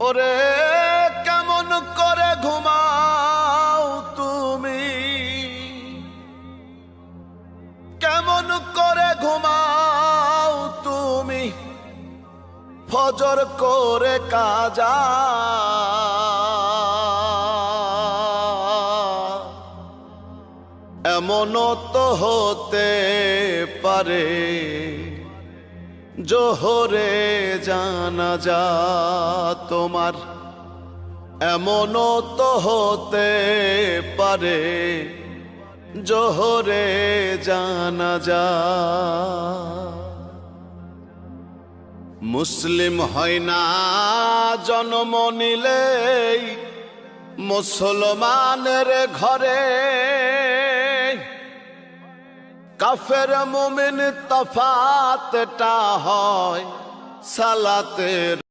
ওরে কেমন করে ঘুমাও তুমি, কেমন করে ঘুমাও তুমি, ফজর করে কাজা। এমনও তো হতে পারে জোহরে জানাজা তোমার, এমনও তো হতে পারে জোহরে জানাজা। মুসলিম হয় না জন্ম নিলেই মুসলমানের ঘরে, কাফের মুমিন তফাতটা হয় সালাতের